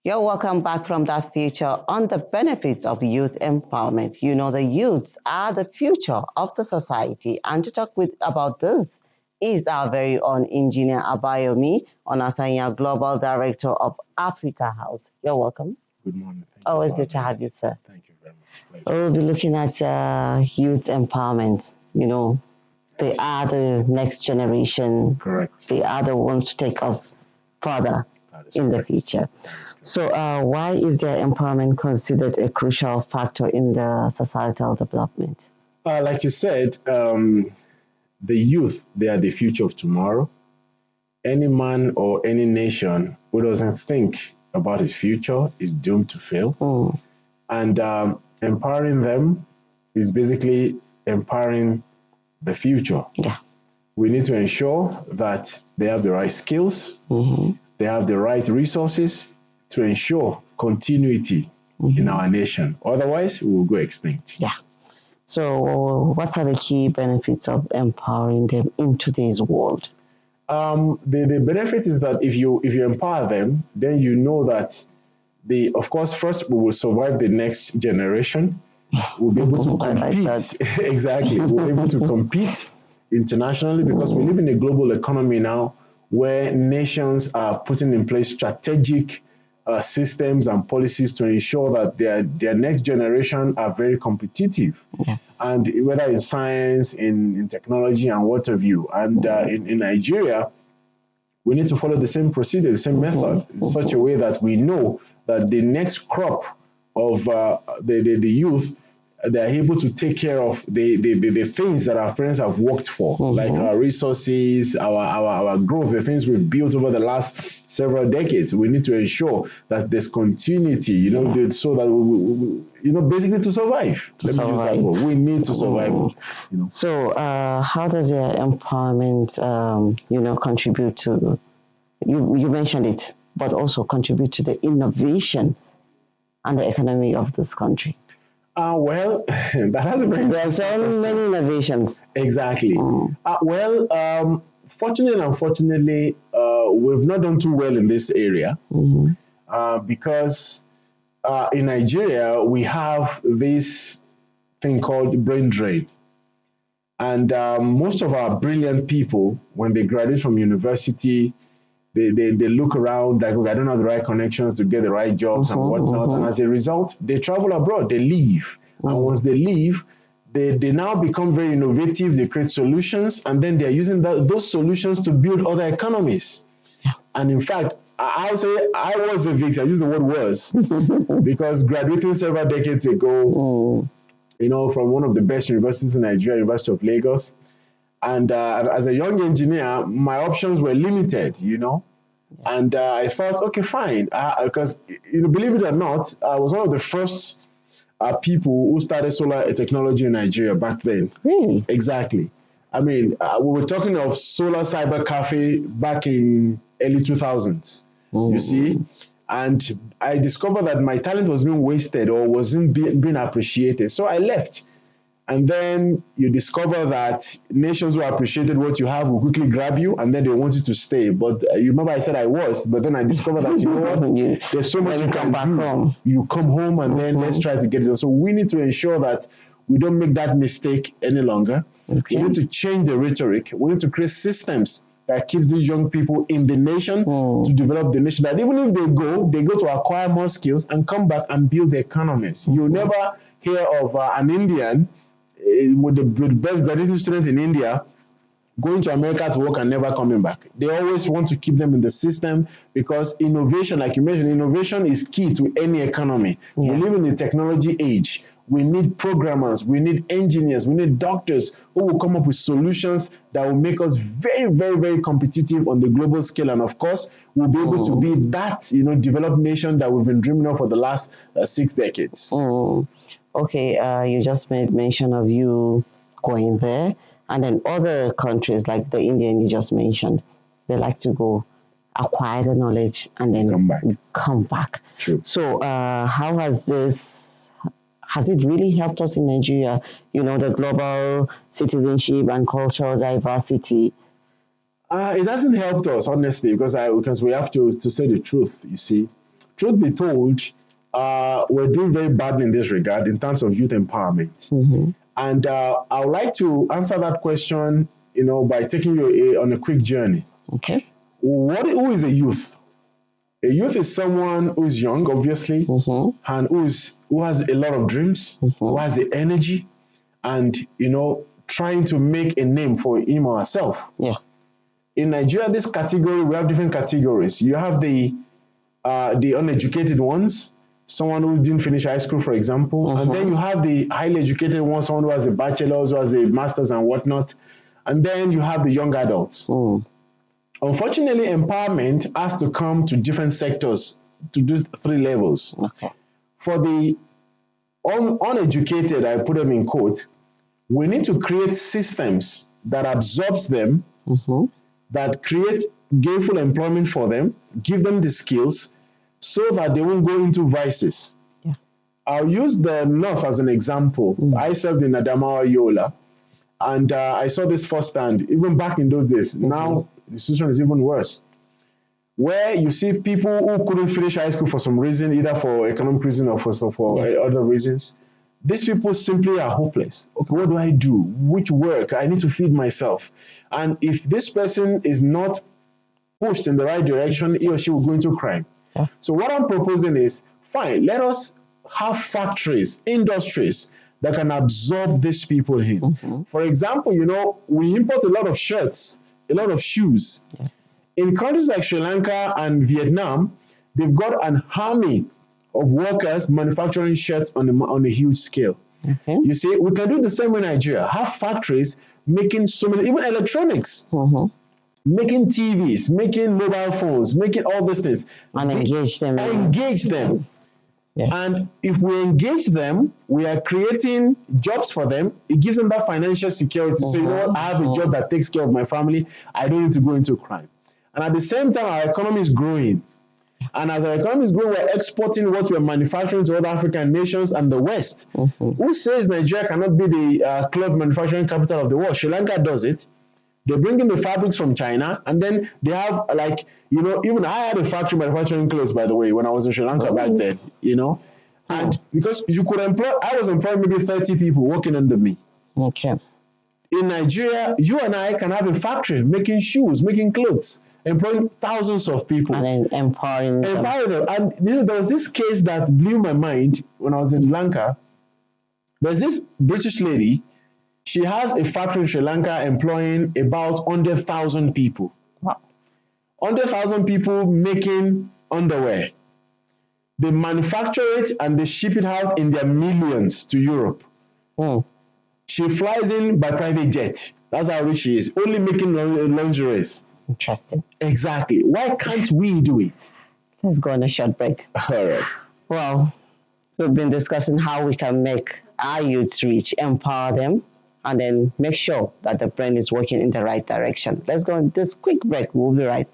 You're welcome back from that feature on the benefits of youth empowerment. You know, the youths are the future of the society. And to talk about this is our very own engineer Abayomi Onasanya, Global Director of Africa House. You're welcome. Good morning. Always good to have you, sir. Thank you very much. We'll be looking at youth empowerment. You know, they are the next generation. Correct. They are the ones to take us further in the future. So why is their empowerment considered a crucial factor in the societal development? Like you said, the youth, they are the future of tomorrow. Any man or any nation who doesn't think about his future is doomed to fail. And empowering them is basically empowering the future. Yeah. We need to ensure that they have the right skills, they have the right resources to ensure continuity in our nation. Otherwise, we will go extinct. Yeah. So what are the key benefits of empowering them in today's world? The benefit is that if you empower them, then you know that of course, first we will survive the next generation. We'll be able to compete. Like exactly. We'll be able to compete internationally because we live in a global economy now where nations are putting in place strategic systems and policies to ensure that their next generation are very competitive. Yes. And whether in science, in technology, and what have you. And in Nigeria, we need to follow the same procedure, the same method, in such a way that we know that the next crop of the youth, they're able to take care of the things that our parents have worked for, like our resources, our growth, the things we've built over the last several decades. We need to ensure that there's continuity, you know, so that we basically to survive. Let me use that word. We need to survive. You know. So, how does your empowerment, contribute to? You mentioned it, but also contribute to the innovation and the economy of this country. Well, that has a very There are so many innovations. Exactly. Fortunately and unfortunately, we've not done too well in this area because in Nigeria, we have this thing called brain drain. And most of our brilliant people, when they graduate from university, they look around like, okay, I don't have the right connections to get the right jobs and whatnot. And as a result, they travel abroad, they leave. And once they leave, they now become very innovative, they create solutions, and then they're using those solutions to build other economies. And in fact, I would say I was a victim. I use the word was, because graduating several decades ago, from one of the best universities in Nigeria, University of Lagos, and as a young engineer, my options were limited, And I thought, okay, fine. Because, believe it or not, I was one of the first people who started solar technology in Nigeria back then. Really? Exactly. I mean, we were talking of solar cyber cafe back in early 2000s, you see? And I discovered that my talent was being wasted or wasn't being appreciated. So I left. And then you discover that nations who appreciated what you have will quickly grab you, and then they want you to stay. But you remember I said I was, but then I discovered that, you know what, there's so much you can do. You come home and then let's try to get it done. So we need to ensure that we don't make that mistake any longer. Okay. We need to change the rhetoric. We need to create systems that keeps these young people in the nation to develop the nation. That even if they go to acquire more skills and come back and build the economies. You'll never hear of an Indian with the best graduating students in India going to America to work and never coming back. They always want to keep them in the system because innovation, like you mentioned, innovation is key to any economy. Yeah. We live in a technology age. We need programmers, we need engineers, we need doctors who will come up with solutions that will make us very, very, very competitive on the global scale. And of course, we'll be able to be that, developed nation that we've been dreaming of for the last 6 decades. Okay, you just made mention of you going there, and then other countries like the Indian you just mentioned, they like to go acquire the knowledge and then come back. True. So how has it really helped us in Nigeria? The global citizenship and cultural diversity. It hasn't helped us, honestly, because we have to say the truth, you see. truth be told, we're doing very badly in this regard in terms of youth empowerment. Mm-hmm. And I would like to answer that question, by taking you on a quick journey. Okay. Who is a youth? A youth is someone who's young, obviously, Mm-hmm. and who has a lot of dreams, who has the energy, and trying to make a name for him or herself. Yeah. In Nigeria, this category, we have different categories. You have the uneducated ones, someone who didn't finish high school, for example, and then you have the highly educated ones, someone who has a bachelor's, who has a master's and whatnot, and then you have the young adults. Unfortunately, empowerment has to come to different sectors to do three levels. Okay. For the uneducated, I put them in quote, we need to create systems that absorbs them, that create gainful employment for them, give them the skills so that they won't go into vices. Yeah. I'll use the North as an example. I served in Adamawa Yola, and I saw this firsthand, even back in those days. Now, the situation is even worse, where you see people who couldn't finish high school for some reason, either for economic reason or for other reasons. These people simply are hopeless. Okay, what do I do? Which work? I need to feed myself. And if this person is not pushed in the right direction, he or she will go into crime. Yes. So what I'm proposing is, fine, let us have factories, industries that can absorb these people in. For example, we import a lot of shirts, a lot of shoes. Yes. In countries like Sri Lanka and Vietnam, they've got an army of workers manufacturing shirts on a huge scale. You see, we can do the same in Nigeria. Have factories making so many, even electronics, making TVs, making mobile phones, making all these things. And engage them. Engage them. Yes. And if we engage them, we are creating jobs for them. It gives them that financial security. So, I have a job that takes care of my family. I don't need to go into crime. And at the same time, our economy is growing. And as our economy is growing, we're exporting what we're manufacturing to other African nations and the West. Who says Nigeria cannot be the cloth manufacturing capital of the world? Sri Lanka does it. They bring in the fabrics from China, and then they have, even I had a factory manufacturing clothes, by the way, when I was in Sri Lanka back then, And because I was employing maybe 30 people working under me. Okay. In Nigeria, you and I can have a factory making shoes, making clothes, employing thousands of people. And then empowering them. And there was this case that blew my mind when I was in Lanka. There's this British lady. She has a factory in Sri Lanka employing about 100,000 people. Wow. 100,000 people making underwear. They manufacture it and they ship it out in their millions to Europe. She flies in by private jet. That's how rich she is. Only making lingeries. Interesting. Exactly. Why can't we do it? Let's go on a short break. All right. Well, we've been discussing how we can make our youths rich, empower them, and then make sure that the brain is working in the right direction. Let's go on this quick break. We'll be right back.